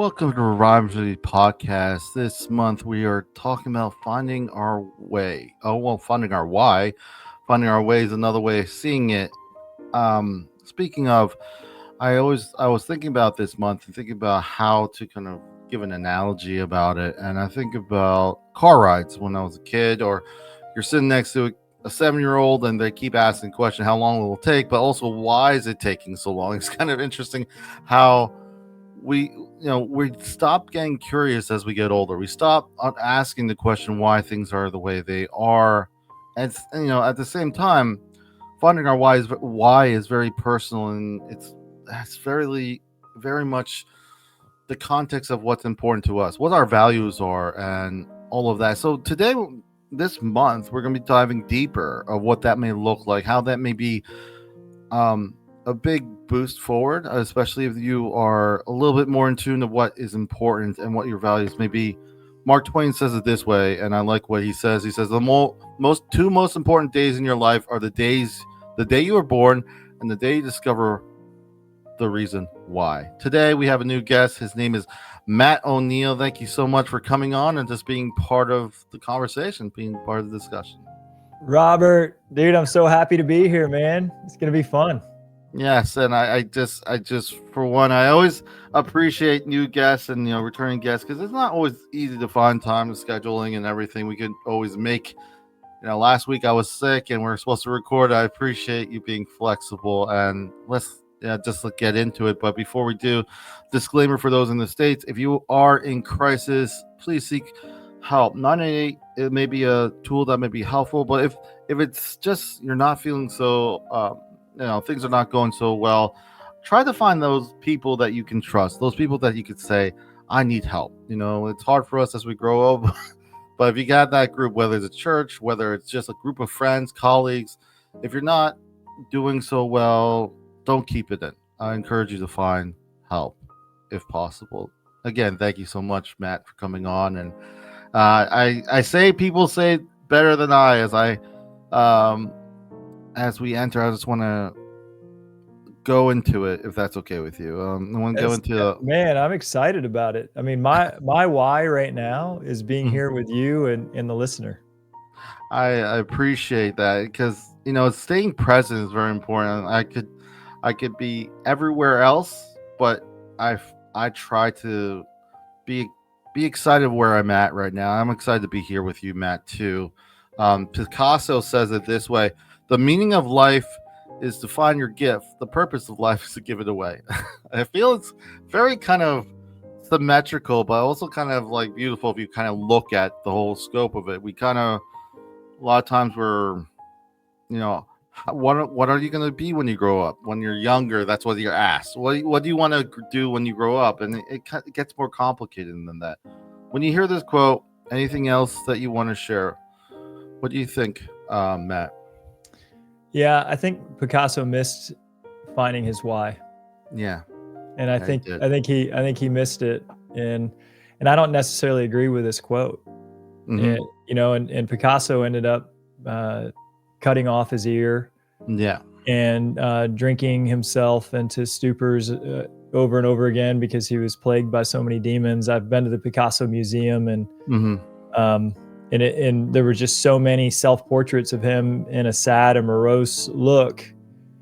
Welcome to Revive Ministries Podcast. This month we are talking about finding our way. Finding our why. Finding our way is another way of seeing it. Speaking of, I was thinking about this month and thinking about how to kind of give an analogy about it. And I think about car rides when I was a kid, or you're sitting next to a 7-year-old and they keep asking the question how long it will take, but also why is it taking so long? It's kind of interesting how we stop getting curious as we get older. We stop asking the question why things are the way they are, and at the same time, finding our why is very personal, and it's very much the context of what's important to us, what our values are, and all of that. So today, this month, we're going to be diving deeper of what that may look like, how that may be a big boost forward, especially if you are a little bit more in tune of what is important and what your values may be. Mark Twain says it this way, and I like what he says. He says the two most important days in your life are the day you were born and the day you discover the reason why. Today we have a new guest. His name is Matt O'Neill. Thank you so much for coming on and just being part of the conversation, being part of the discussion. Robert, dude, I'm so happy to be here, man. It's going to be fun. Yes, and I just for one, I always appreciate new guests and returning guests, because it's not always easy to find time, to scheduling and everything. We could always make. Last week I was sick and we are supposed to record. I appreciate you being flexible, and let's get into it. But before we do, disclaimer for those in the States: if you are in crisis, please seek help. 988, it may be a tool that may be helpful, but if it's just you're not feeling so things are not going so well, try to find those people that you can trust, those people that you could say, I need help. It's hard for us as we grow up, but if you got that group, whether it's a church, whether it's just a group of friends, colleagues, if you're not doing so well, don't keep it in. I encourage you to find help if possible. Again, thank you so much, Matt, for coming on. And I say people say it better than I, as we enter. I just want to go into it, if that's okay with you. I want to go into man, I'm excited about it. I mean, my why right now is being here with you and the listener. I appreciate that, because staying present is very important. I could be everywhere else, but I try to be excited where I'm at right now. I'm excited to be here with you, Matt, too. Picasso says it this way: the meaning of life is to find your gift. The purpose of life is to give it away. I feel it's very kind of symmetrical, but also kind of like beautiful if you kind of look at the whole scope of it. We kind of, a lot of times we're, what are you going to be when you grow up? When you're younger, that's what you're asked. What do you want to do when you grow up? And it gets more complicated than that. When you hear this quote, anything else that you want to share? What do you think, Matt? Yeah, I think Picasso missed finding his why. Yeah. And I think he missed it. And I don't necessarily agree with this quote. Mm-hmm. And Picasso ended up cutting off his ear. Yeah. And drinking himself into stupors over and over again because he was plagued by so many demons. I've been to the Picasso Museum, and and there were just so many self-portraits of him in a sad and morose look.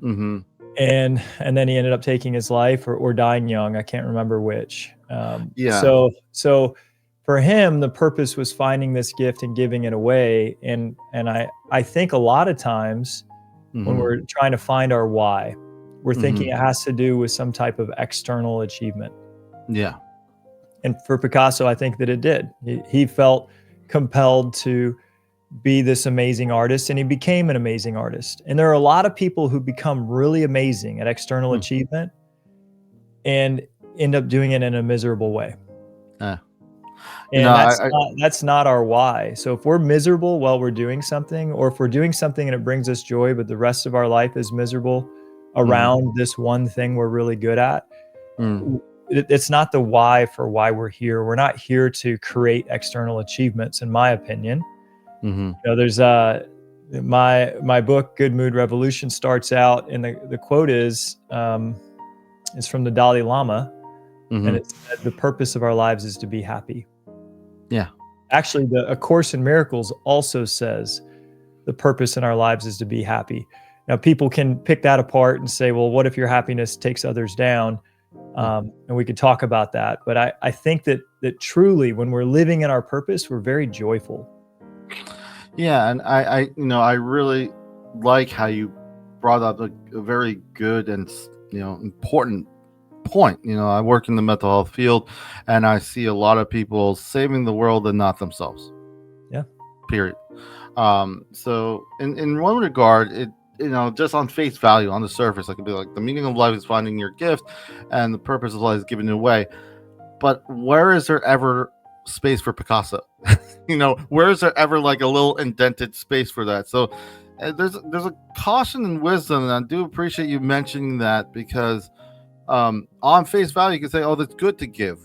Mm-hmm. And then he ended up taking his life or dying young. I can't remember which. So for him, the purpose was finding this gift and giving it away. And I think a lot of times when we're trying to find our why, we're thinking it has to do with some type of external achievement. Yeah. And for Picasso, I think that it did. He felt compelled to be this amazing artist, and he became an amazing artist. And there are a lot of people who become really amazing at external achievement and end up doing it in a miserable way. And that's not our why. So if we're miserable while we're doing something, or if we're doing something and it brings us joy, but the rest of our life is miserable around this one thing we're really good at, it's not the why for why we're here. We're not here to create external achievements, in my opinion. There's my book, Good Mood Revolution, starts out, and the quote is from the Dalai Lama. and Hmm. it said the purpose of our lives is to be happy. Yeah. Actually, A Course in Miracles also says the purpose in our lives is to be happy. Now, people can pick that apart and say, well, what if your happiness takes others down? And we could talk about that. But I think that truly, when we're living in our purpose, we're very joyful. Yeah, and I really like how you brought up a very good and important point. I work in the mental health field, and I see a lot of people saving the world and not themselves. Yeah. Period. So in one regard, it just on face value, on the surface, it could be like the meaning of life is finding your gift, and the purpose of life is giving it away. But where is there ever space for Picasso? Where is there ever like a little indented space for that? So there's a caution and wisdom, and I do appreciate you mentioning that, because on face value you can say, oh, that's good to give,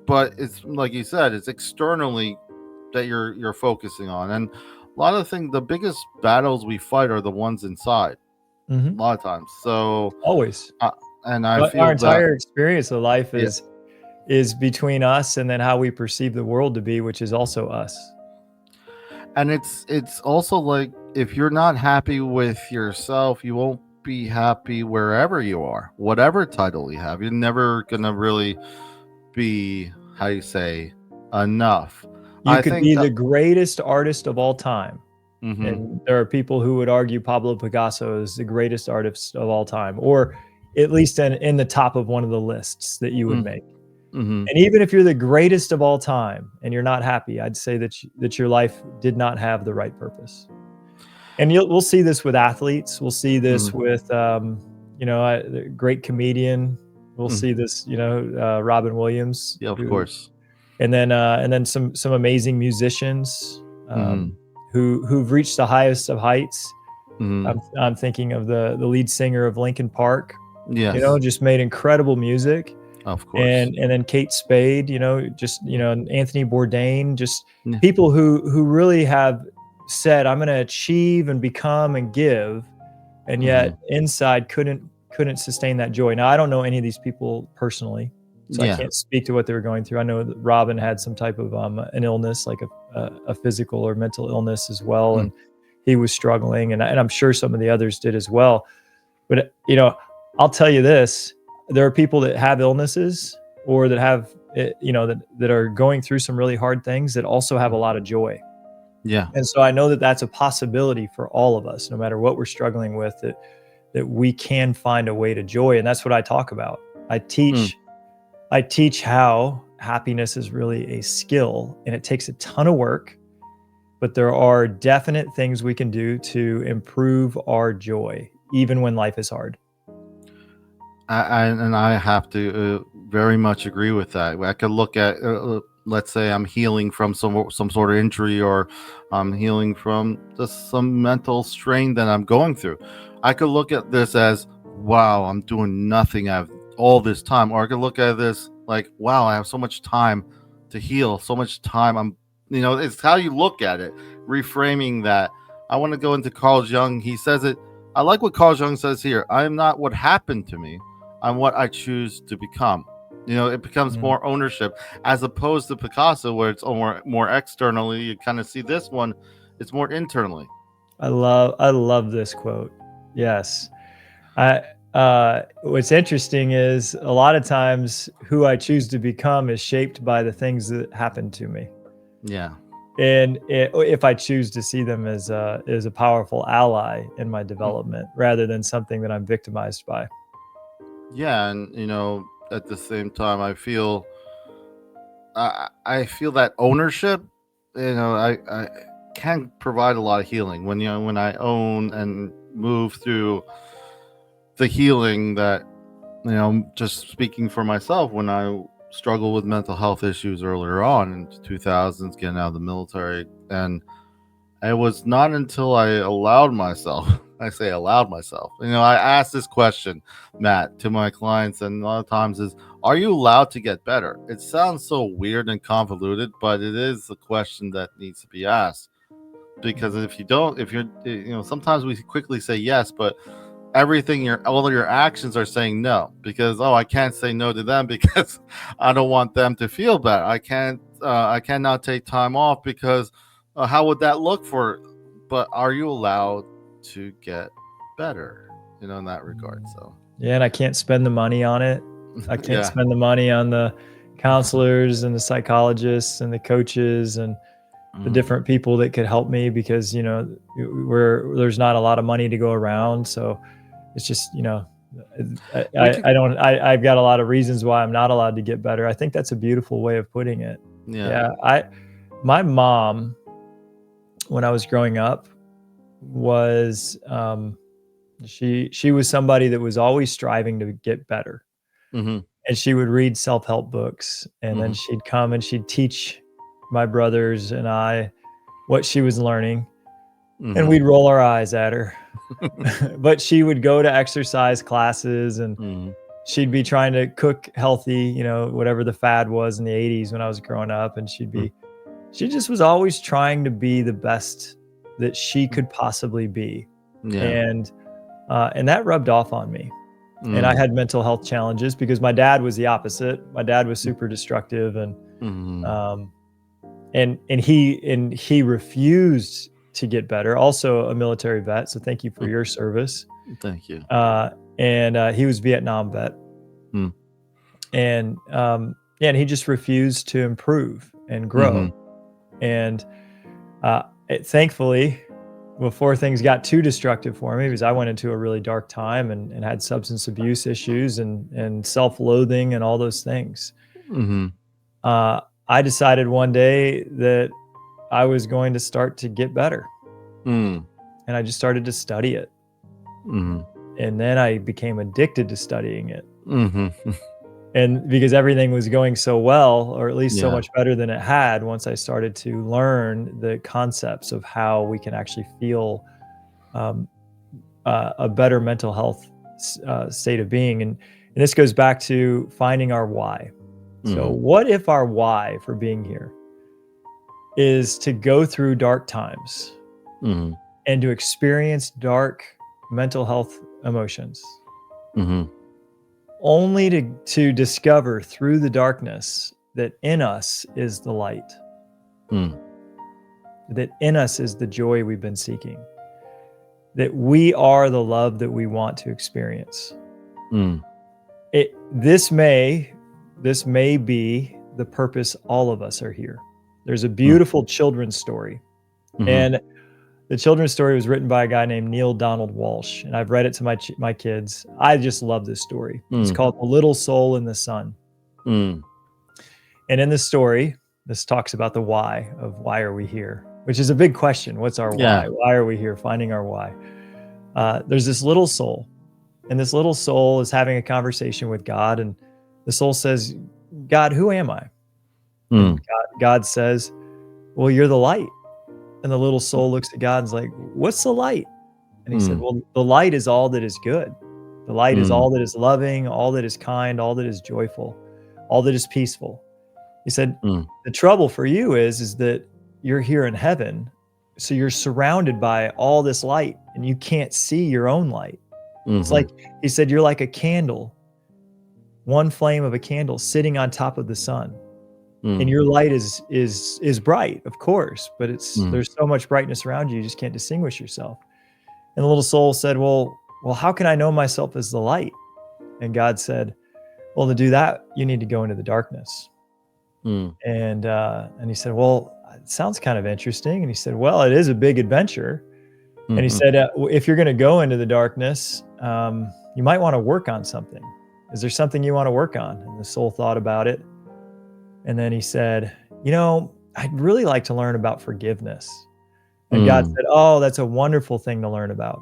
but it's like you said, it's externally that you're focusing on. And a lot of the things, the biggest battles we fight are the ones inside, Mm-hmm. a lot of times. So Always. and I But feel our that, entire experience of life yeah. is between us and then how we perceive the world to be, which is also us. And it's also like, if you're not happy with yourself, you won't be happy wherever you are, whatever title you have. You're never gonna really be, how you say, enough. You I could think be that. the greatest artist of all time. Hmm. And there are people who would argue Pablo Picasso is the greatest artist of all time, or at least in the top of one of the lists that you would make. Mm-hmm. And even if you're the greatest of all time and you're not happy, I'd say that your life did not have the right purpose. And we'll see this with athletes. We'll see this with, a great comedian. We'll see this, Robin Williams. Yeah, of course. And then some amazing musicians who've reached the highest of heights. I'm thinking of the lead singer of Linkin Park. Yes. Just made incredible music. Of course. And then Kate Spade, Anthony Bourdain, just Yeah. people who really have said, I'm going to achieve and become and give, and yet inside couldn't sustain that joy. Now, I don't know any of these people personally, so I can't speak to what they were going through. I know that Robin had some type of an illness, like a physical or mental illness as well, and he was struggling, and I'm sure some of the others did as well. But I'll tell you this: there are people that have illnesses or that have that are going through some really hard things that also have a lot of joy. Yeah. And so I know that that's a possibility for all of us, no matter what we're struggling with, that we can find a way to joy. And that's what I talk about. I teach how happiness is really a skill, and it takes a ton of work, but there are definite things we can do to improve our joy, even when life is hard. I have to very much agree with that. I could look at, let's say I'm healing from some sort of injury, or I'm healing from just some mental strain that I'm going through. I could look at this as, wow, I'm doing nothing. I have all this time. Or I could look at this like, wow, I have so much time to heal, so much time. It's how you look at it, reframing that. I want to go into Carl Jung. He says it. I like what Carl Jung says here. I am not what happened to me. I'm what I choose to become. It becomes more ownership, as opposed to Picasso, where it's more externally. You kind of see this one, it's more internally. I love this quote. Yes. What's interesting is a lot of times who I choose to become is shaped by the things that happen to me. Yeah. And if I choose to see them as a powerful ally in my development, rather than something that I'm victimized by. Yeah, and at the same time, I feel that ownership. I can provide a lot of healing when I own and move through the healing that, just speaking for myself, when I struggled with mental health issues earlier on in 2000s, getting out of the military, and it was not until I allowed myself, I asked this question, Matt, to my clients, and a lot of times is, are you allowed to get better? It sounds so weird and convoluted, but it is a question that needs to be asked. Because if you're, sometimes we quickly say yes, but all of your actions are saying no, because I can't say no to them because I don't want them to feel bad. I cannot take time off because how would that look for? But are you allowed to get better? In that regard. So Yeah, and I can't spend the money on it. I can't yeah. spend the money on the counselors and the psychologists and the coaches and the different people that could help me, because there's not a lot of money to go around. So it's just I've got a lot of reasons why I'm not allowed to get better. I think that's a beautiful way of putting it. My mom, when I was growing up, was she was somebody that was always striving to get better. Mm-hmm. And she would read self-help books, and then she'd come and she'd teach my brothers and I what she was learning, and we'd roll our eyes at her. But she would go to exercise classes, and she'd be trying to cook healthy, whatever the fad was in the 80s when I was growing up. And she just was always trying to be the best that she could possibly be. And that rubbed off on me. And I had mental health challenges because my dad was the opposite. My dad was super destructive, and he refused to get better. Also a military vet, so thank you for your service. Thank you. And he was Vietnam vet. And he just refused to improve and grow. And thankfully, before things got too destructive for me, because I went into a really dark time and had substance abuse issues and self-loathing and all those things. I decided one day that I was going to start to get better. And I just started to study it. And then I became addicted to studying it. And because everything was going so well, or at least so much better than it had, once I started to learn the concepts of how we can actually feel a better mental health state of being. And this goes back to finding our why. So what if our why for being here is to go through dark times and to experience dark mental health emotions, only to discover through the darkness that in us is the light, that in us is the joy we've been seeking, that we are the love that we want to experience. This may be the purpose all of us are here. There's a beautiful children's story, and the children's story was written by a guy named Neil Donald Walsh, and I've read it to my kids. I just love this story. It's called The Little Soul in the Sun. And in this story, this talks about the why of why are we here, which is a big question. What's our why? Why are we here? Finding our why. There's this little soul, and this little soul is having a conversation with God, and the soul says, God, who am I? And God says, well, you're the light. And the little soul looks at God and is like, what's the light? And he said, well, the light is all that is good. The light is all that is loving, all that is kind, all that is joyful, all that is peaceful. He said, the trouble for you is that you're here in heaven. So you're surrounded by all this light and you can't see your own light. It's like, he said, you're like a candle, one flame of a candle sitting on top of the sun. And your light is bright, of course, but there's so much brightness around you, you just can't distinguish yourself. And the little soul said, well, how can I know myself as the light? And God said, well, to do that, you need to go into the darkness. And he said, well, it sounds kind of interesting. And he said, well, it is a big adventure. And he said, if you're going to go into the darkness, you might want to work on something. Is there something you want to work on? And the soul thought about it. And then he said, I'd really like to learn about forgiveness. And God said, oh, that's a wonderful thing to learn about.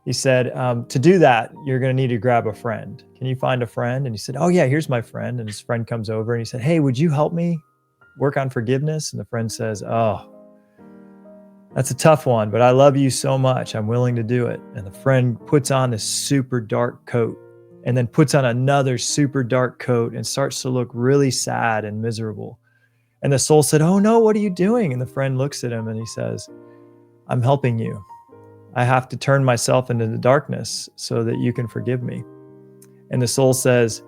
He said, to do that, you're going to need to grab a friend. Can you find a friend? And he said, oh yeah, here's my friend. And his friend comes over and he said, hey, would you help me work on forgiveness? And the friend says, oh, that's a tough one, but I love you so much. I'm willing to do it. And the friend puts on this super dark coat and then puts on another super dark coat and starts to look really sad and miserable. And the soul said, oh no, what are you doing? And the friend looks at him and he says, I'm helping you. I have to turn myself into the darkness so that you can forgive me. And the soul says,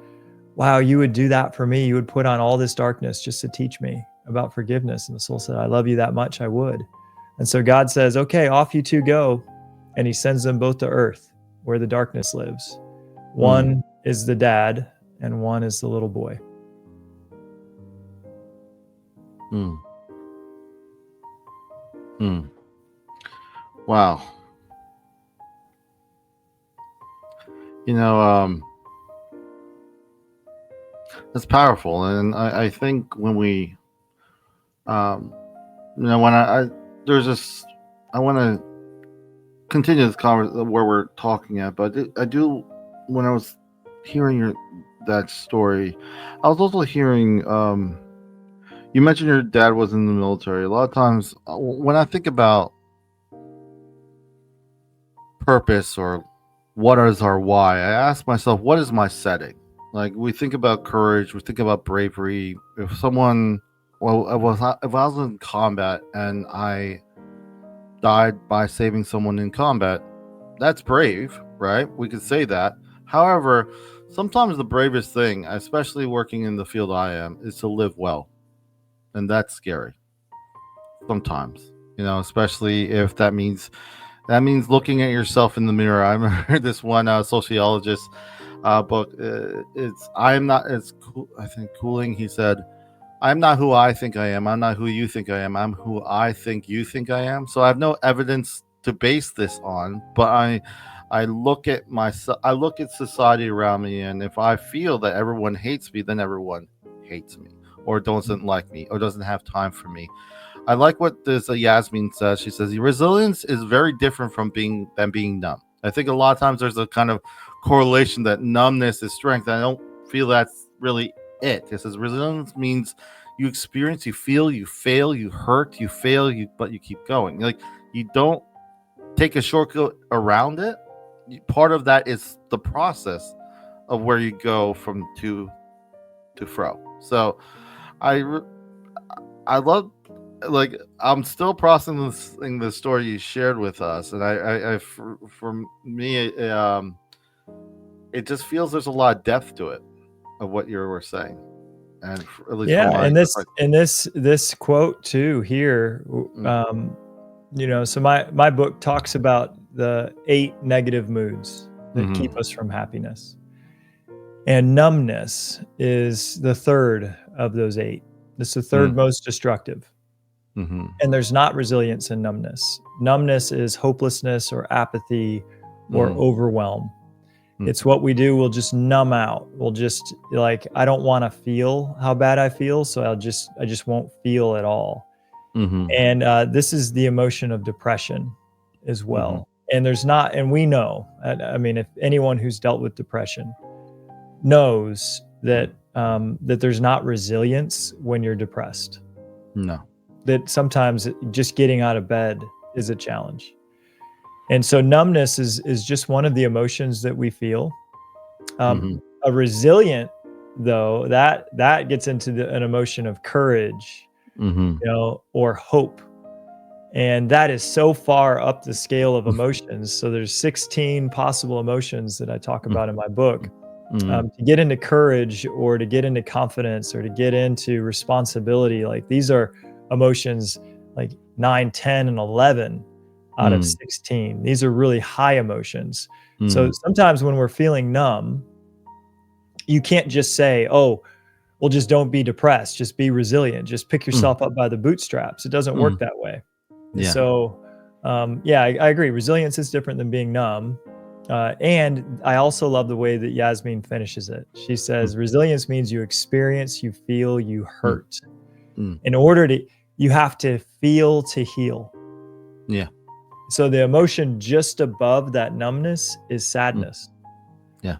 wow, you would do that for me. You would put on all this darkness just to teach me about forgiveness. And the soul said, I love you that much, I would. And so God says, okay, off you two go. And he sends them both to earth where the darkness lives. One is the dad and one is the little boy. Wow. That's powerful. And I think when we, when there's this, I want to continue this conversation where we're talking at, but I do, when I was hearing that story, I was also hearing, you mentioned your dad was in the military. A lot of times when I think about purpose or what is our why, I ask myself, what is my setting? Like, we think about courage, we think about bravery. If I was in combat and I died by saving someone in combat, that's brave, right? We could say that. However, sometimes the bravest thing, especially working in the field I am, is to live well. And that's scary. Sometimes, especially if that means looking at yourself in the mirror. I remember this one sociologist book. It's cool. I think Cooling. He said, "I'm not who I think I am. I'm not who you think I am. I'm who I think you think I am." So I have no evidence to base this on, but I look at myself. I look at society around me, and if I feel that everyone hates me, then everyone hates me, or doesn't like me, or doesn't have time for me. I like what this Yasmin says. She says resilience is very different from being numb. I think a lot of times there's a kind of correlation that numbness is strength. I don't feel that's really it. It says resilience means you experience, you feel, you fail, you hurt, you fail, but you keep going. Like, you don't take a shortcut around it. Part of that is the process of where you go from to fro. So I love, like, I'm still processing the story you shared with us, and for me, it just feels there's a lot of depth to it of what you were saying, and at least yeah, and this quote too here, so my book talks about the 8 negative moods that keep us from happiness, and numbness is the third of those 8. It's the third most destructive. And there's not resilience in numbness. Numbness is hopelessness or apathy or overwhelm. It's what we do. We'll just numb out. We'll just, like, I don't want to feel how bad I feel, so I just won't feel at all. And this is the emotion of depression as well. And and we know, I mean, if anyone who's dealt with depression knows that that there's not resilience when you're depressed. No. That sometimes just getting out of bed is a challenge. And so numbness is just one of the emotions that we feel. A resilient, though, that gets into an emotion of courage, or hope. And that is so far up the scale of emotions. So there's 16 possible emotions that I talk about in my book. To get into courage, or to get into confidence, or to get into responsibility, like, these are emotions like 9, 10, and 11 out of 16. These are really high emotions. So sometimes when we're feeling numb, you can't just say, oh, well, just don't be depressed, just be resilient, just pick yourself up by the bootstraps. It doesn't work that way. Yeah. So I agree. Resilience is different than being numb. And I also love the way that Yasmin finishes it. She says, resilience means you experience, you feel, you hurt. In order to, you have to feel to heal. Yeah. So the emotion just above that numbness is sadness. Yeah.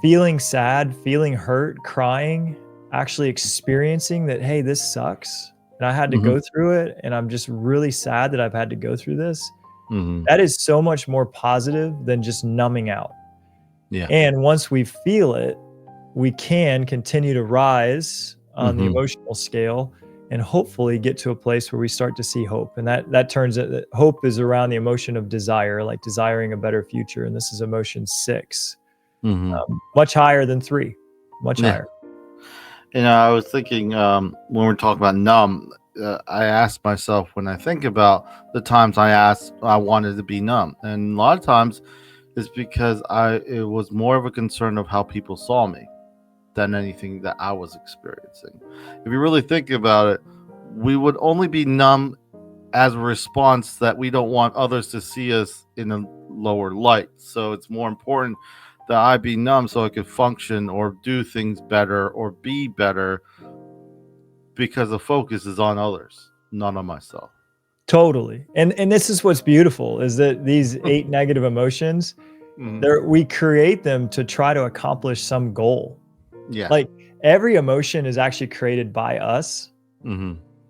Feeling sad, feeling hurt, crying, actually experiencing that, hey, this sucks, and I had to go through it, and I'm just really sad that I've had to go through this. That is so much more positive than just numbing out. Yeah. And once we feel it, we can continue to rise on the emotional scale and hopefully get to a place where we start to see hope. And that turns it, hope is around the emotion of desire, like desiring a better future. And this is emotion 6, much higher than 3, much higher. I was thinking when we're talking about numb, I asked myself when I think about the times I wanted to be numb, and a lot of times it's because it was more of a concern of how people saw me than anything that I was experiencing. If you really think about it, we would only be numb as a response that we don't want others to see us in a lower light. So it's more important that I be numb so I could function or do things better or be better, because the focus is on others, not on myself. Totally. And this is what's beautiful, is that these 8 negative emotions, we create them to try to accomplish some goal. Yeah. Like every emotion is actually created by us.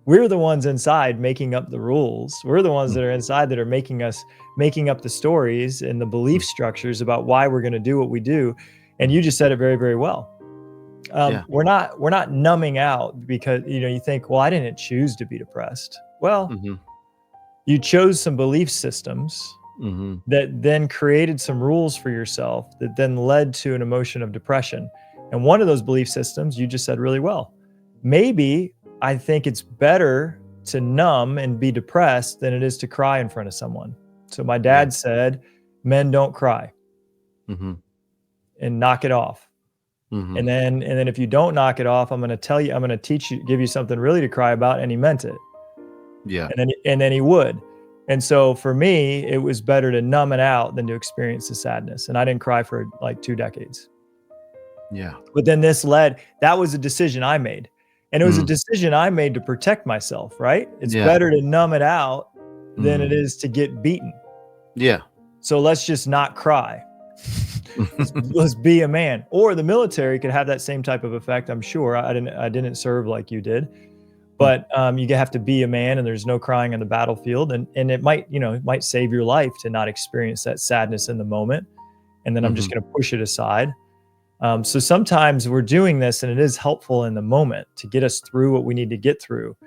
We're the ones inside making up the rules. We're the ones that are inside that are making up the stories and the belief structures about why we're going to do what we do. And you just said it very, very well. We're not numbing out because, you think, well, I didn't choose to be depressed. Well, you chose some belief systems that then created some rules for yourself that then led to an emotion of depression. And one of those belief systems, you just said really well. Maybe I think it's better to numb and be depressed than it is to cry in front of someone. So my dad said, men don't cry, and knock it off. And then if you don't knock it off, I'm going to teach you, give you something really to cry about. And he meant it. Yeah. And then he would. And so for me, it was better to numb it out than to experience the sadness. And I didn't cry for like 2 decades. Yeah. But then that was a decision I made. And it was a decision I made to protect myself, right? It's better to numb it out than it is to get beaten. Yeah. So let's just not cry. Let's be a man. Or the military could have that same type of effect. I'm sure I didn't serve like you did, but you have to be a man, and there's no crying on the battlefield. And it might save your life to not experience that sadness in the moment. And then I'm just going to push it aside. So sometimes we're doing this and it is helpful in the moment to get us through what we need to get through.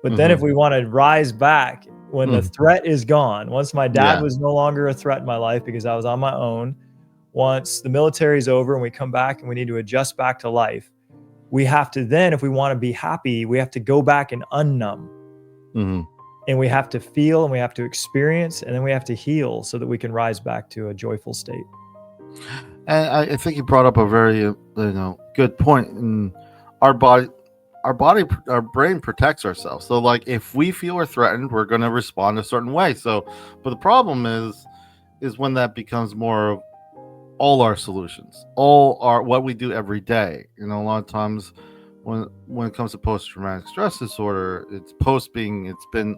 But then if we want to rise back when the threat is gone, once my dad was no longer a threat in my life because I was on my own, once the military's over and we come back and we need to adjust back to life, we have to then, if we want to be happy, we have to go back and unnumb. And we have to feel and we have to experience, and then we have to heal so that we can rise back to a joyful state. And I think you brought up a very good point. And our brain protects ourselves. So like if we feel we're threatened, we're going to respond a certain way. So, but the problem is when that becomes more of all our solutions, all our what we do every day. A lot of times when it comes to post-traumatic stress disorder, it's been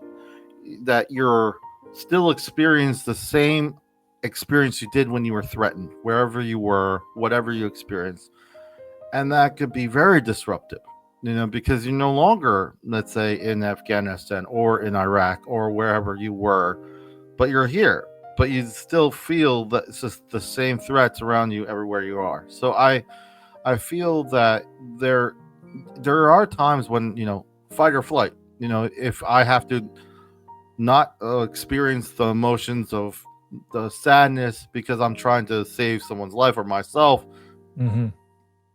that you're still experience the same experience you did when you were threatened, wherever you were, whatever you experienced. And that could be very disruptive, because you're no longer, let's say, in Afghanistan or in Iraq or wherever you were, but you're here, but you still feel that it's just the same threats around you everywhere you are. So I feel that there are times when, fight or flight, if I have to not experience the emotions of the sadness because I'm trying to save someone's life or myself,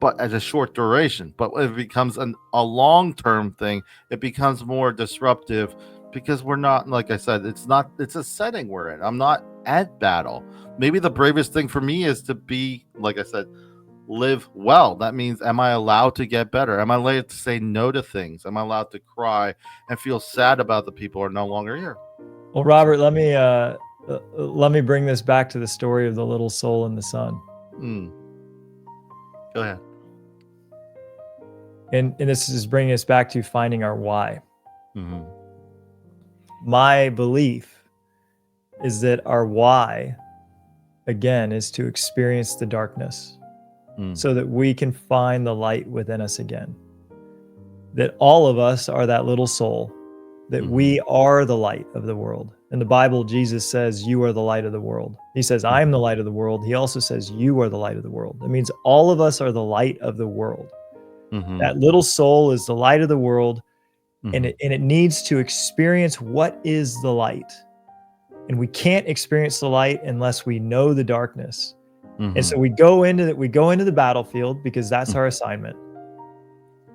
but at a short duration. But if it becomes a long-term thing, it becomes more disruptive because we're not, like I said, it's a setting we're in. I'm not at battle. Maybe the bravest thing for me is to be, like I said, live well. That means, am I allowed to get better? Am I allowed to say no to things? Am I allowed to cry and feel sad about the people who are no longer here? Well, Robert, let me bring this back to the story of the little soul in the sun. Go ahead. And this is bringing us back to finding our why. My belief is that our why, again, is to experience the darkness so that we can find the light within us again. That all of us are that little soul, that we are the light of the world. In the Bible, Jesus says, you are the light of the world. He says, I am the light of the world. He also says, you are the light of the world. That means all of us are the light of the world. That little soul is the light of the world. and it needs to experience what is the light. And we can't experience the light unless we know the darkness. And so we go into the battlefield because that's our assignment.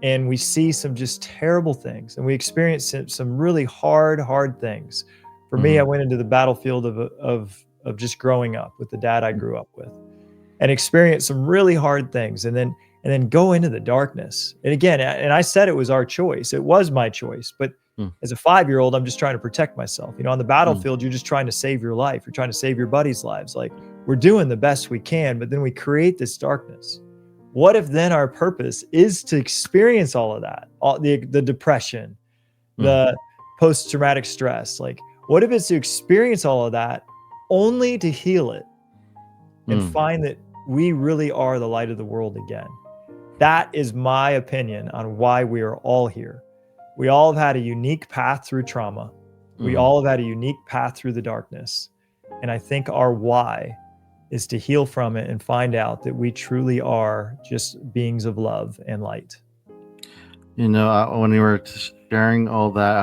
And we see some just terrible things, and we experience some really hard things. For me, I went into the battlefield of just growing up with the dad I grew up with, and experienced some really hard things, and then go into the darkness. And again, and I said it was our choice. It was my choice, but as a 5-year-old, I'm just trying to protect myself. On the battlefield, you're just trying to save your life. You're trying to save your buddies' lives. Like, we're doing the best we can, but then we create this darkness. What if then our purpose is to experience all of that, all the depression, the post-traumatic stress? Like, what if it's to experience all of that only to heal it and find that we really are the light of the world again? That is my opinion on why we are all here. We all have had a unique path through trauma. We all have had a unique path through the darkness. And I think our why is to heal from it and find out that we truly are just beings of love and light. When you were sharing all that,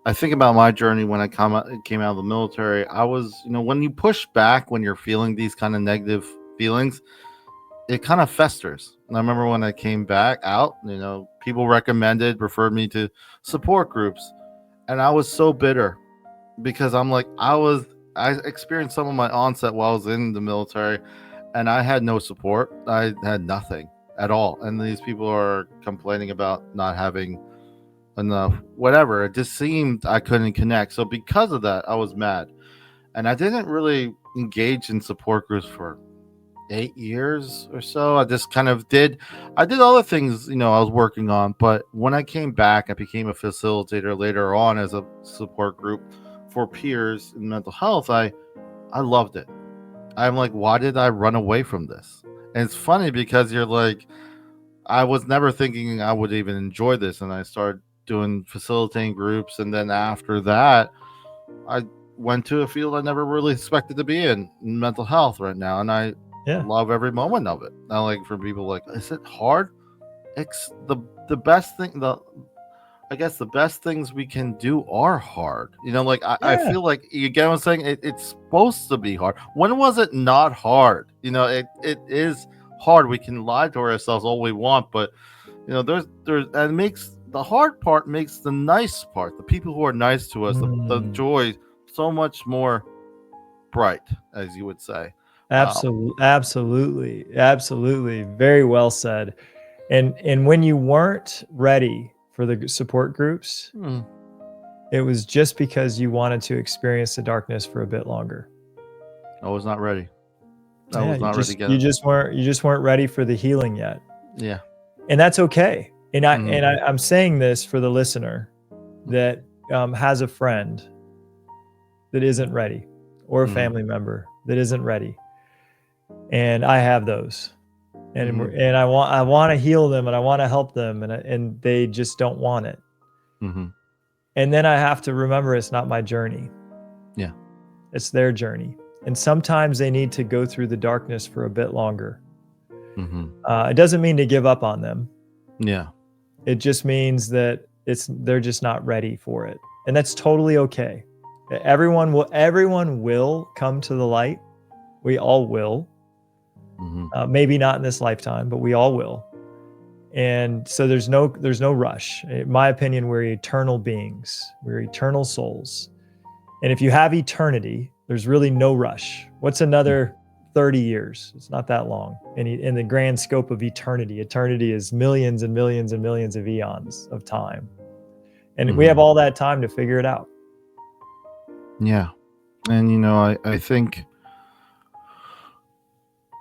I think about my journey when I came out of the military. I was, when you push back, when you're feeling these kind of negative feelings, it kind of festers. And I remember when I came back out, people referred me to support groups. And I was so bitter because I'm like, I experienced some of my onset while I was in the military, and I had no support. I had nothing at all. And these people are complaining about not having enough, whatever. It just seemed I couldn't connect. So because of that, I was mad. And I didn't really engage in support groups for 8 years or so. I just kind of did other things, I was working on. But when I came back, I became a facilitator later on as a support group for peers in mental health. I loved it. I'm like, why did I run away from this? And it's funny because you're like, I was never thinking I would even enjoy this. And I started doing facilitating groups. And then after that, I went to a field I never really expected to be in mental health right now. And I love every moment of it. Now, like, for people like, is it hard? It's the best thing. I guess the best things we can do are hard. I feel like, you get what I'm saying? It's supposed to be hard. When was it not hard? It is hard. We can lie to ourselves all we want, but there's and it makes the hard part makes the nice part, the people who are nice to us, the joy, so much more bright, as you would say. Absolutely. Very well said. And when you weren't ready for the support groups, it was just because you wanted to experience the darkness for a bit longer. I was not ready. You just weren't ready for the healing yet. Yeah. And that's okay. And I'm saying this for the listener that has a friend that isn't ready, or a family member that isn't ready. And I have those. And I want to heal them, and I want to help them, and they just don't want it. And then I have to remember it's not my journey. Yeah. It's their journey. And sometimes they need to go through the darkness for a bit longer. It doesn't mean to give up on them. Yeah. It just means that they're just not ready for it. And that's totally okay. Everyone will come to the light. We all will. Maybe not in this lifetime, but we all will. And so there's no rush. In my opinion, we're eternal beings. We're eternal souls. And if you have eternity, there's really no rush. What's another 30 years? It's not that long. In the grand scope of eternity, eternity is millions and millions and millions of eons of time. And we have all that time to figure it out. Yeah. And, I think,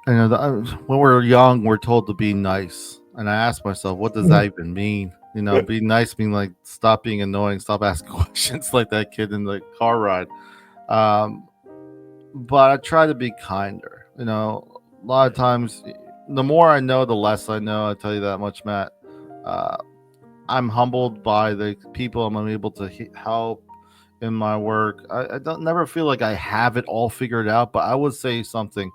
when we're young, we're told to be nice. And I ask myself, what does that even mean? Be nice mean like stop being annoying, stop asking questions like that kid in the car ride. But I try to be kinder. A lot of times, the more I know, the less I know. I tell you that much, Matt. I'm humbled by the people I'm able to help in my work. I don't never feel like I have it all figured out, but I would say something.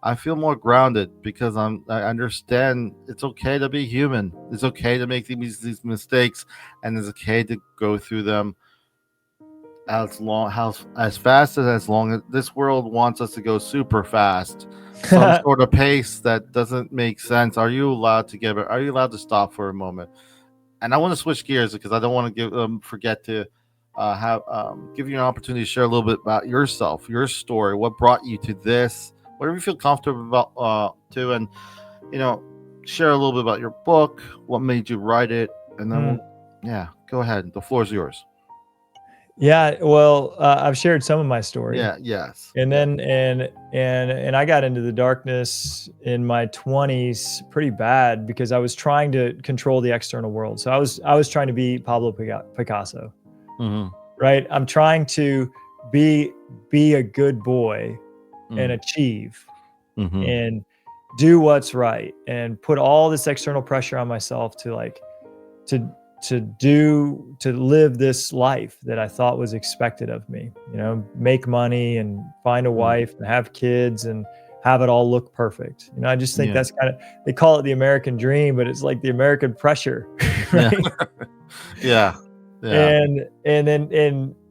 I feel more grounded because I understand it's okay to be human. It's okay to make these mistakes, and it's okay to go through them as fast as long as this world wants us to go super fast, some sort of pace that doesn't make sense. Are you allowed to stop for a moment? And I want to switch gears because I don't want to forget to have give you an opportunity to share a little bit about yourself, your story, what brought you to this, whatever you feel comfortable about to, and you know, share a little bit about your book, what made you write it, and then go ahead. The floor is yours. Yeah, well, I've shared some of my story. Yeah. Yes. And then and I got into the darkness in my 20s pretty bad because I was trying to control the external world. So I was trying to be Pablo Picasso, Mm-hmm. right? I'm trying to be a good boy and achieve Mm-hmm. and do what's right and put all this external pressure on myself to like to live this life that I thought was expected of me, you know, make money and find a wife and have kids and have it all look perfect. You know, I just think that's kind of, they call it the American dream, but it's like the American pressure, right? Yeah. And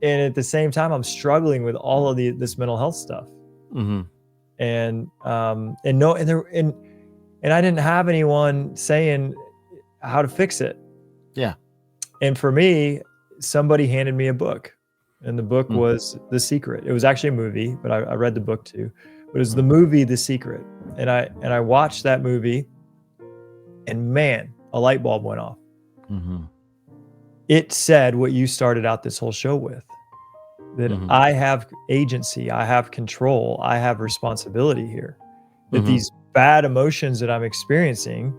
at the same time, I'm struggling with all of this mental health stuff. Mm-hmm. And I didn't have anyone saying how to fix it. Yeah. And for me, somebody handed me a book, and the book was The Secret. It was actually a movie, but I read the book too. But it was the movie The Secret, and I watched that movie, and man, a light bulb went off. Mm-hmm. It said what you started out this whole show with, that I have agency, I have control, I have responsibility here. That these bad emotions that I'm experiencing,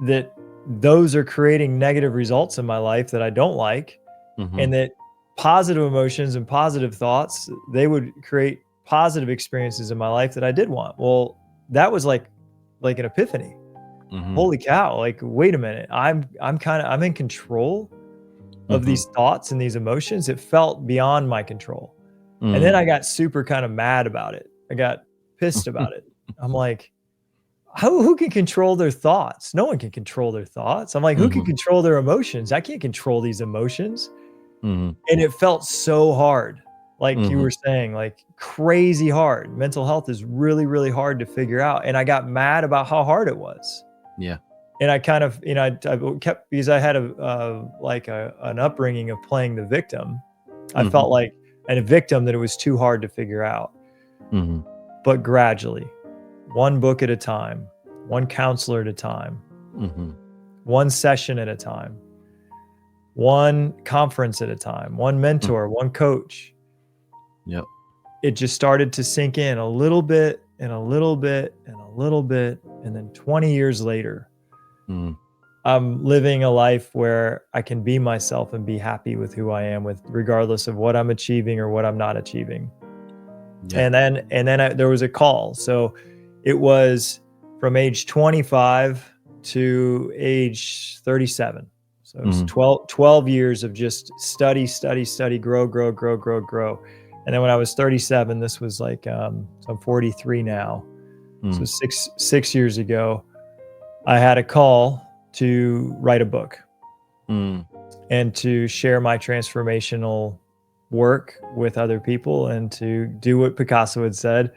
that those are creating negative results in my life that I don't like, and that positive emotions and positive thoughts, they would create positive experiences in my life that I did want. Well, that was like an epiphany. Holy cow, like, wait a minute, I'm in control of these thoughts and these emotions. It felt beyond my control. And then I got super kind of mad about it. I got pissed about it. I'm like, who can control their thoughts? No one can control their thoughts. I'm like, who can control their emotions? I can't control these emotions. And it felt so hard. Like you were saying, like crazy hard. Mental health is really, really hard to figure out. And I got mad about how hard it was. Yeah. And I kind of, you know, I kept, because I had an upbringing of playing the victim. I felt like a victim, that it was too hard to figure out. But gradually, one book at a time, one counselor at a time, one session at a time, one conference at a time, one mentor, one coach. Yep. It just started to sink in a little bit and a little bit and a little bit. And then 20 years later, I'm living a life where I can be myself and be happy with who I am, with regardless of what I'm achieving or what I'm not achieving. Yeah. And then there was a call. So it was from age 25 to age 37. So it was 12 years of just study, grow. And then when I was 37, this was like, so I'm 43 now. So six years ago, I had a call to write a book and to share my transformational work with other people, and to do what Picasso had said,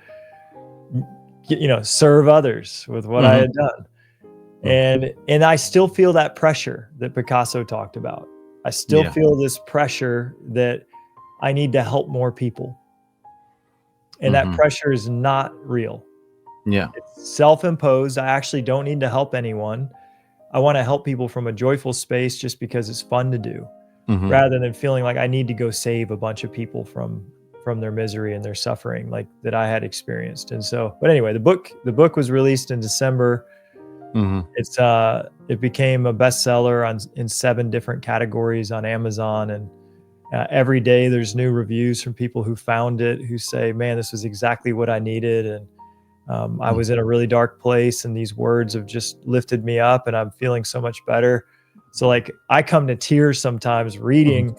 you know, serve others with what I had done. And I still feel that pressure that Picasso talked about. I still feel this pressure that I need to help more people. And that pressure is not real. Yeah. It's self-imposed. I actually don't need to help anyone. I want to help people from a joyful space just because it's fun to do, rather than feeling like I need to go save a bunch of people from their misery and their suffering, like that I had experienced. And so, but anyway, the book was released in December. It became a bestseller in 7 different categories on Amazon, and every day there's new reviews from people who found it, who say, man, this was exactly what I needed. And I was in a really dark place, and these words have just lifted me up, and I'm feeling so much better. So like, I come to tears sometimes reading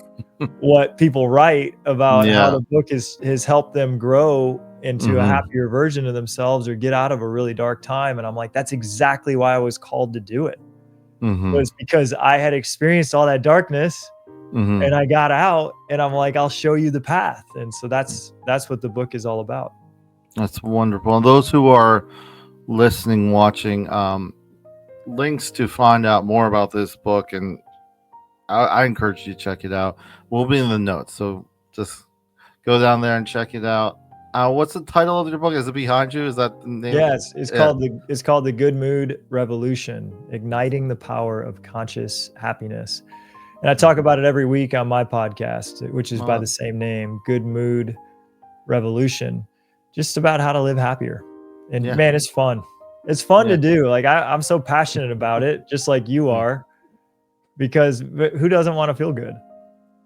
what people write about how the book has helped them grow into a happier version of themselves or get out of a really dark time. And I'm like, that's exactly why I was called to do it. Was because I had experienced all that darkness and I got out, and I'm like, I'll show you the path. And so that's what the book is all about. That's wonderful. And those who are listening, watching, links to find out more about this book, and I encourage you to check it out. We'll be in the notes, so just go down there and check it out. What's the title of your book? Is it behind you? Is that the name? Yeah, it's called The Good Mood Revolution: Igniting the Power of Conscious Happiness. And I talk about it every week on my podcast, which is by the same name, Good Mood Revolution, just about how to live happier. And man, it's fun. It's fun to do. Like I'm so passionate about it, just like you are, because who doesn't want to feel good?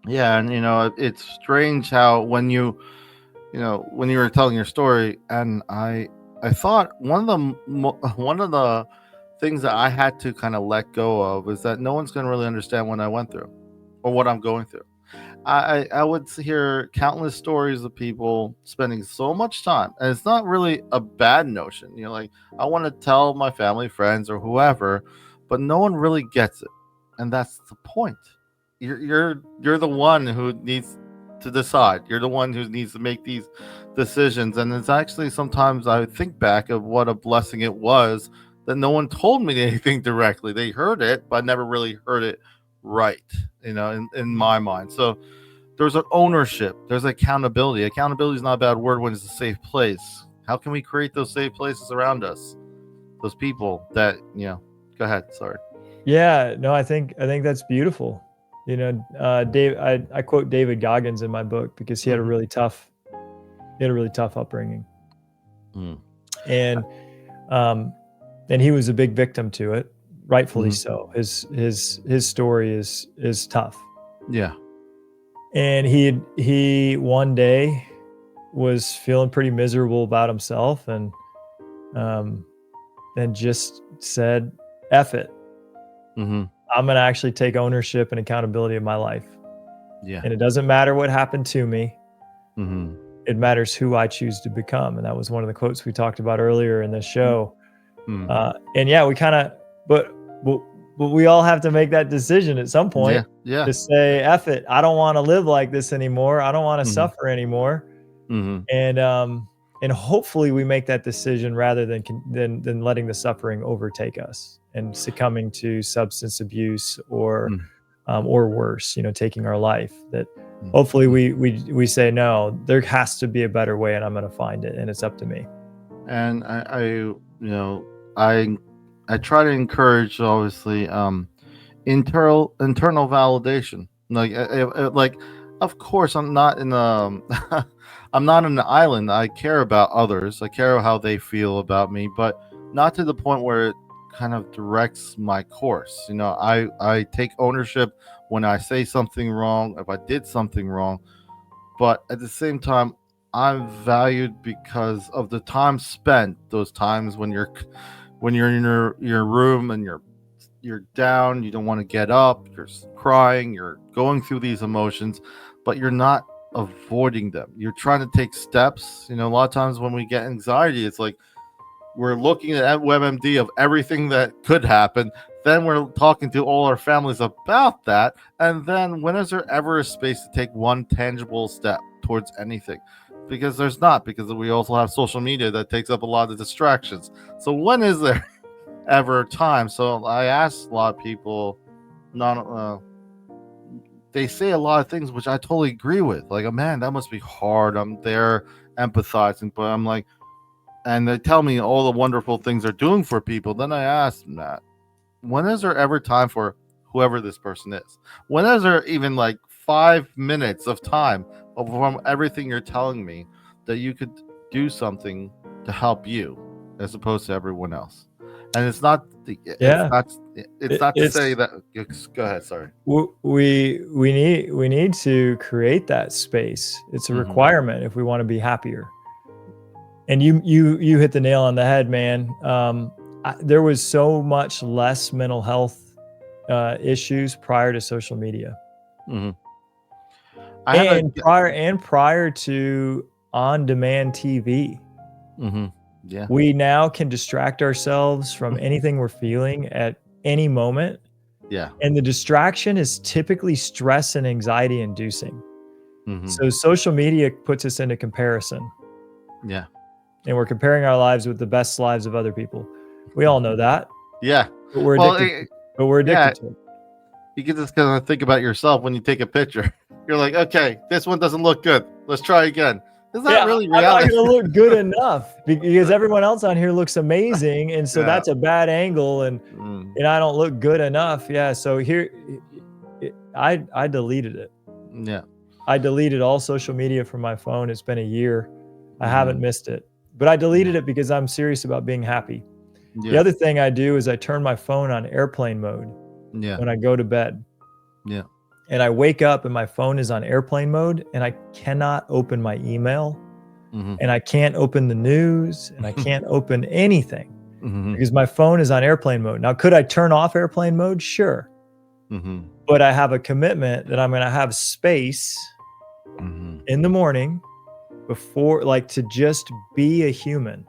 Yeah. And, it's strange how when you were telling your story, and I thought one of the things that I had to kind of let go of is that no one's going to really understand what I went through or what I'm going through. I would hear countless stories of people spending so much time, and it's not really a bad notion. Like, I want to tell my family, friends, or whoever, but no one really gets it, and that's the point. You're the one who needs to decide. You're the one who needs to make these decisions, and it's actually sometimes I think back of what a blessing it was that no one told me anything directly. They heard it, but never really heard it right, in my mind. So there's an ownership, there's accountability. Accountability is not a bad word when it's a safe place. How can we create those safe places around us? Those people that, go ahead. Sorry. Yeah, no, I think that's beautiful. Dave, I quote David Goggins in my book because he had a really tough upbringing. And he was a big victim to it, rightfully so. His story is tough. Yeah. And he one day was feeling pretty miserable about himself, and just said, F it. I'm going to actually take ownership and accountability of my life. Yeah. And it doesn't matter what happened to me. It matters who I choose to become. And that was one of the quotes we talked about earlier in the show. And yeah, we kind of, but we all have to make that decision at some point to say, F it. I don't want to live like this anymore. I don't want to suffer anymore. And hopefully we make that decision rather than letting the suffering overtake us and succumbing to substance abuse or worse, taking our life. That hopefully we say, no, there has to be a better way, and I'm going to find it, and it's up to me. And I try to encourage, obviously, internal validation. Like, of course, I'm not in I'm not on an island. I care about others. I care how they feel about me, but not to the point where it kind of directs my course. I take ownership when I say something wrong, if I did something wrong, but at the same time, I'm valued because of the time spent. Those times when you're in your room and you're down, you don't want to get up, you're crying, you're going through these emotions, but you're not avoiding them. You're trying to take steps. A lot of times when we get anxiety, it's like we're looking at WebMD of everything that could happen. Then we're talking to all our families about that. And then when is there ever a space to take one tangible step towards anything? Because there's not, because we also have social media that takes up a lot of distractions. So when is there ever time? So I asked a lot of people, they say a lot of things which I totally agree with. Like, man, that must be hard. I'm there empathizing, but I'm like, and they tell me all the wonderful things they're doing for people. Then I ask them that, when is there ever time for whoever this person is? When is there even like 5 minutes of time from everything you're telling me that you could do something to help you as opposed to everyone else? And it's not to say that. Go ahead. Sorry. We need to create that space. It's a requirement if we want to be happier. And you hit the nail on the head, man. There was so much less mental health issues prior to social media, prior to on-demand TV. Mm-hmm. Yeah. We now can distract ourselves from anything we're feeling at any moment. Yeah. And the distraction is typically stress and anxiety inducing. Mm-hmm. So social media puts us into comparison, Yeah. and we're comparing our lives with the best lives of other people. We all know that, Yeah. but we're Well, addicted. But we're yeah. addicted to it. You can just kind of think about yourself when you take a picture. You're like, okay, this one doesn't look good. Let's try again. Is that really I'm not reality? going to look good enough because everyone else on here looks amazing, and so Yeah. that's a bad angle, and I don't look good enough. Yeah. So here, I deleted it. Yeah. I deleted all social media from my phone. It's been a year. I haven't missed it, but I deleted it because I'm serious about being happy. Yeah. The other thing I do is I turn my phone on airplane mode Yeah. when I go to bed. Yeah. And I wake up and my phone is on airplane mode, and I cannot open my email, and I can't open the news, and I can't open anything because my phone is on airplane mode. Now, could I turn off airplane mode? Sure. But I have a commitment that I'm going to have space in the morning before, like, to just be a human,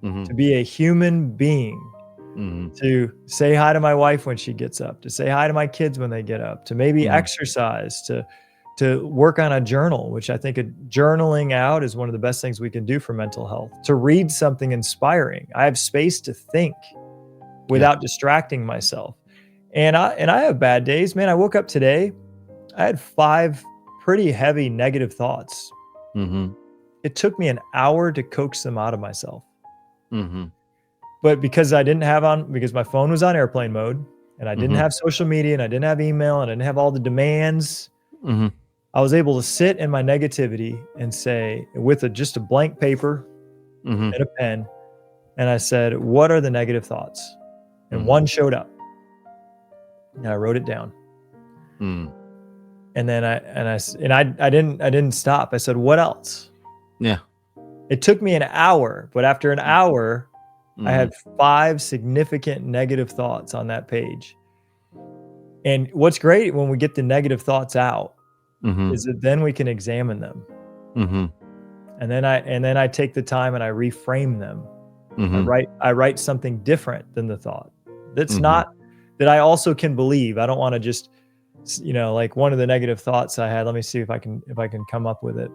to be a human being, to say hi to my wife when she gets up, to say hi to my kids when they get up, to maybe exercise, to work on a journal, which I think journaling out is one of the best things we can do for mental health, to read something inspiring. I have space to think without distracting myself. And I have bad days, man. I woke up today, I had 5 pretty heavy negative thoughts. It took me an hour to coax them out of myself. But because my phone was on airplane mode, and I didn't have social media, and I didn't have email, and I didn't have all the demands, I was able to sit in my negativity and say, with just a blank paper and a pen, and I said, what are the negative thoughts? And one showed up, and I wrote it down. And then I didn't stop. I said, what else? Yeah. It took me an hour, but after an hour, I had 5 significant negative thoughts on that page. And what's great when we get the negative thoughts out is that then we can examine them. And then I take the time and I reframe them. I write something different than the thought. That's not that I also can believe. I don't want to just, like one of the negative thoughts I had. Let me see if I can come up with it.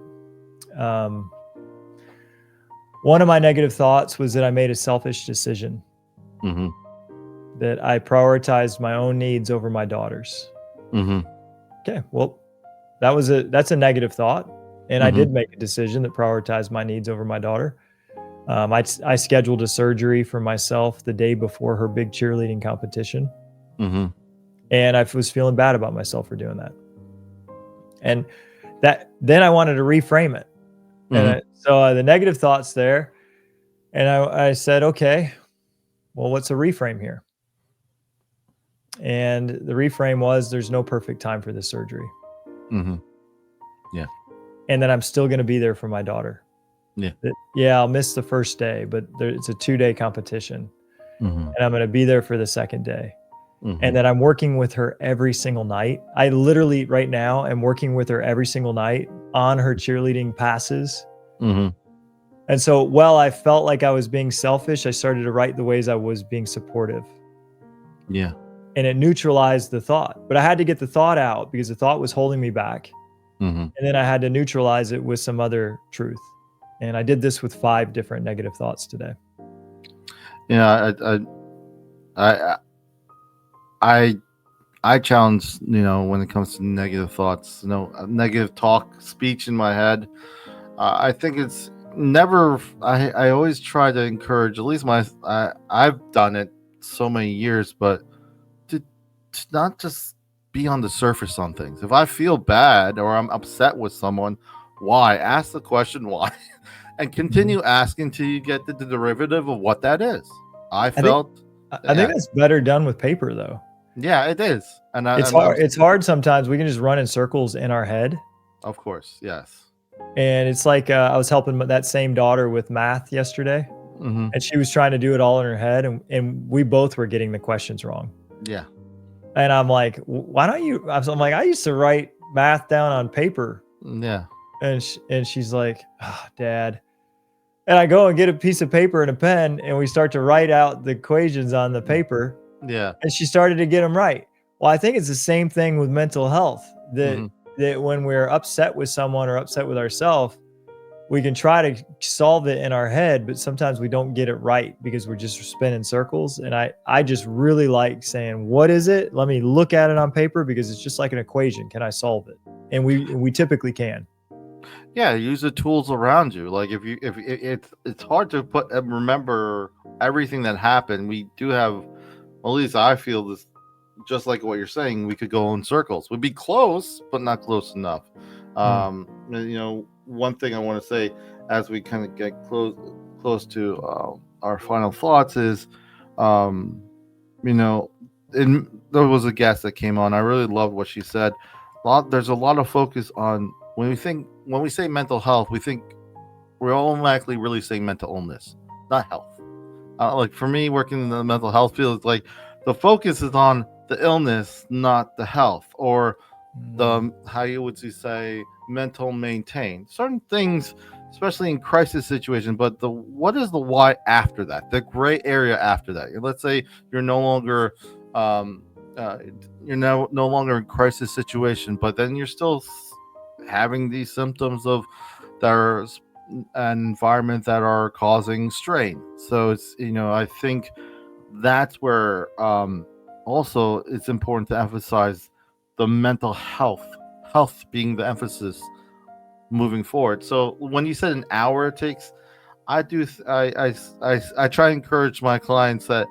One of my negative thoughts was that I made a selfish decision, that I prioritized my own needs over my daughter's. Okay, well, that's a negative thought, and I did make a decision that prioritized my needs over my daughter. I scheduled a surgery for myself the day before her big cheerleading competition, and I was feeling bad about myself for doing that. And then I wanted to reframe it. And so the negative thoughts there, and I said, okay, well, what's a reframe here? And the reframe was, there's no perfect time for this surgery. Yeah. And then I'm still going to be there for my daughter. Yeah. I'll miss the first day, but it's a 2-day competition, and I'm going to be there for the second day. And then I'm working with her every single night. I literally right now am working with her every single night on her cheerleading passes. And so while I felt like I was being selfish, I started to write the ways I was being supportive. Yeah. And it neutralized the thought. But I had to get the thought out because the thought was holding me back. And then I had to neutralize it with some other truth. And I did this with 5 different negative thoughts today. Yeah, I challenge, when it comes to negative thoughts, negative talk, speech in my head. I think it's never. I always try to encourage. At least I've done it so many years, but to not just be on the surface on things. If I feel bad or I'm upset with someone, why? Ask the question why, and continue asking till you get the derivative of what that is. I think that's better done with paper, though. Yeah, it is. And it's hard sometimes. We can just run in circles in our head. Of course, yes. And it's like I was helping that same daughter with math yesterday, and she was trying to do it all in her head, and we both were getting the questions wrong. Yeah. And I'm like, why don't you? I'm like, I used to write math down on paper. Yeah. And she's like, oh, Dad. And I go and get a piece of paper and a pen, and we start to write out the equations on the paper. Yeah. And she started to get them right. Well, I think it's the same thing with mental health, that when we're upset with someone or upset with ourselves, we can try to solve it in our head, but sometimes we don't get it right because we're just spinning circles. And I just really like saying, what is it? Let me look at it on paper, because it's just like an equation. Can I solve it? And we typically can. Yeah, use the tools around you. Like if it's hard to remember everything that happened. We do have, at least I feel this, just like what you're saying, we could go in circles. We'd be close, but not close enough. One thing I want to say as we kind of get close to our final thoughts is, there was a guest that came on. I really loved what she said. There's a lot of focus on when we say mental health, we think we're automatically really saying mental illness, not health. Like for me, working in the mental health field, it's like the focus is on the illness, not the health, or the how you would say mental maintain certain things, especially in crisis situations. But what is the why after that? The gray area after that. Let's say you're no longer no longer in crisis situation, but then you're still having these symptoms of there's an environment that are causing strain. So it's I think that's where also it's important to emphasize the mental health being the emphasis moving forward. So when you said an hour it takes, I try to encourage my clients that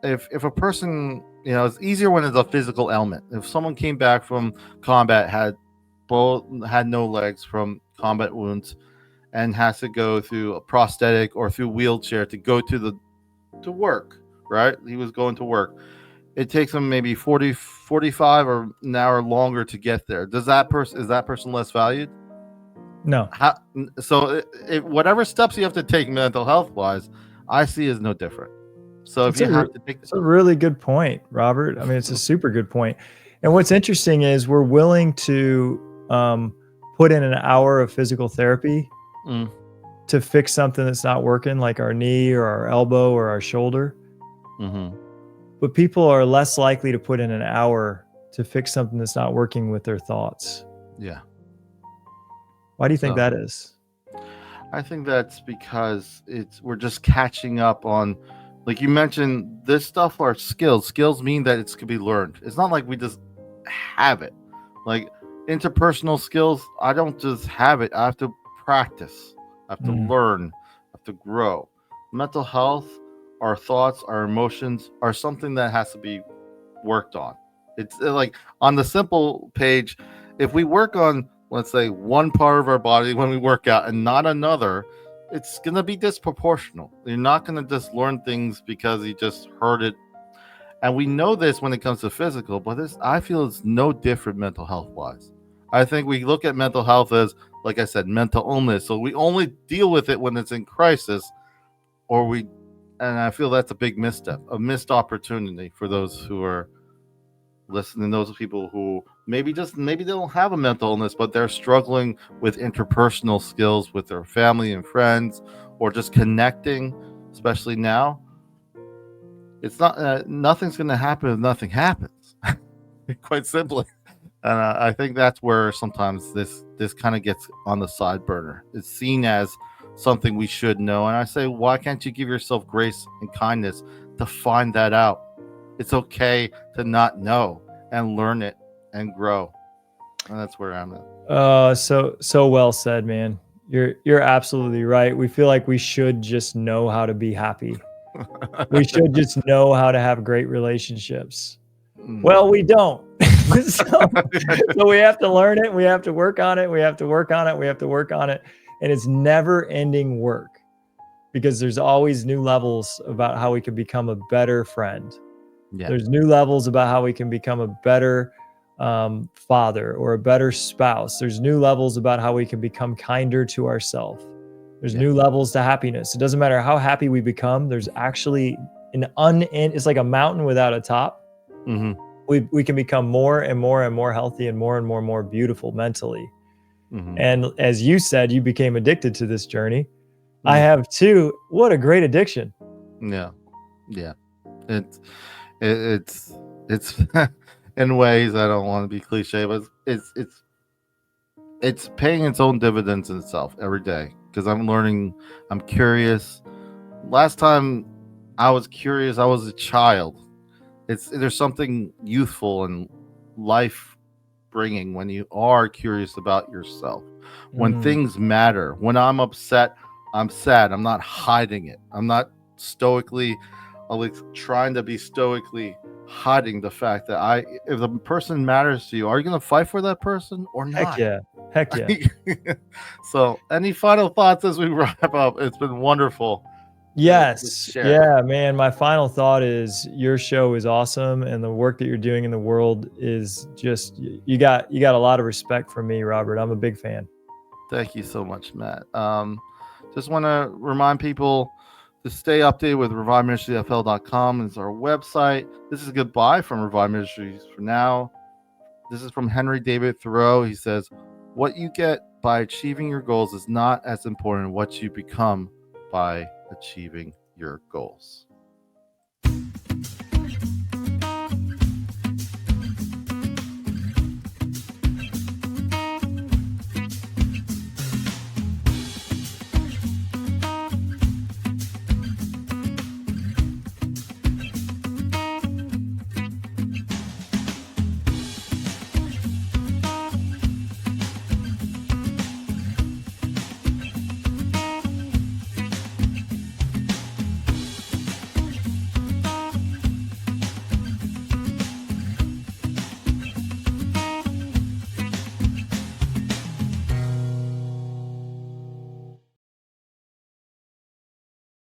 if a person, it's easier when it's a physical ailment. If someone came back from combat, had no legs from combat wounds, and has to go through a prosthetic or through wheelchair to go to work, right? He was going to work. It takes him maybe 40, 45 or an hour longer to get there. Is that person less valued? No. So whatever steps you have to take mental health wise, I see is no different. So if you have to take, it's a really good point, Robert. I mean, it's a super good point. And what's interesting is we're willing to put in an hour of physical therapy to fix something that's not working, like our knee or our elbow or our shoulder. But people are less likely to put in an hour to fix something that's not working with their thoughts. Yeah. Why do you think that is? I think that's because we're just catching up on, like you mentioned, this stuff are skills. Skills mean that it could be learned. It's not like we just have it. Like interpersonal skills, I don't just have it. I have to practice. I have to learn. I have to grow. Mental health, our thoughts, our emotions are something that has to be worked on. It's like on the simple page, if we work on, let's say, one part of our body when we work out and not another, it's going to be disproportional. You're not going to just learn things because you just heard it. And we know this when it comes to physical, but I feel it's no different mental health wise. I think we look at mental health as, like I said, mental illness. So we only deal with it when it's in crisis, and I feel that's a big misstep, a missed opportunity for those who are listening, those people who maybe they don't have a mental illness, but they're struggling with interpersonal skills with their family and friends, or just connecting, especially now. It's not nothing's going to happen if nothing happens. Quite simply. And I think that's where sometimes this kind of gets on the side burner. It's seen as something we should know. And I say, why can't you give yourself grace and kindness to find that out? It's okay to not know and learn it and grow. And that's where I'm at. So well said, man. You're absolutely right. We feel like we should just know how to be happy. We should just know how to have great relationships. Well, we don't. So we have to learn it. We have to work on it. We have to work on it. We have to work on it. And it's never ending work, because there's always new levels about how we can become a better friend. Yeah. There's new levels about how we can become a better father or a better spouse. There's new levels about how we can become kinder to ourselves. There's new levels to happiness. It doesn't matter how happy we become. There's actually it's like a mountain without a top. We can become more and more and more healthy and more beautiful mentally. Mm-hmm. And as you said, you became addicted to this journey. I Mm. have too. What a great addiction. Yeah. Yeah. It's it's in ways I don't want to be cliche, but it's paying its own dividends in itself every day because I'm learning. I'm curious. Last time I was curious, I was a child. There's something youthful and life bringing when you are curious about yourself. When Mm, things matter. When I'm upset, I'm sad. I'm not hiding it. I'm not stoically, like trying to be stoically hiding the fact that if the person matters to you, are you going to fight for that person or heck not? yeah. Heck yeah. So, any final thoughts as we wrap up? It's been wonderful to Yes. share. Yeah, man. My final thought is your show is awesome and the work that you're doing in the world is just you got a lot of respect from me, Robert. I'm a big fan. Thank you so much, Matt. Just want to remind people to stay updated with ReviveMinistriesFL.com. It's our website. This is goodbye from Revive Ministries for now. This is from Henry David Thoreau. He says, "What you get by achieving your goals is not as important as what you become by achieving your goals."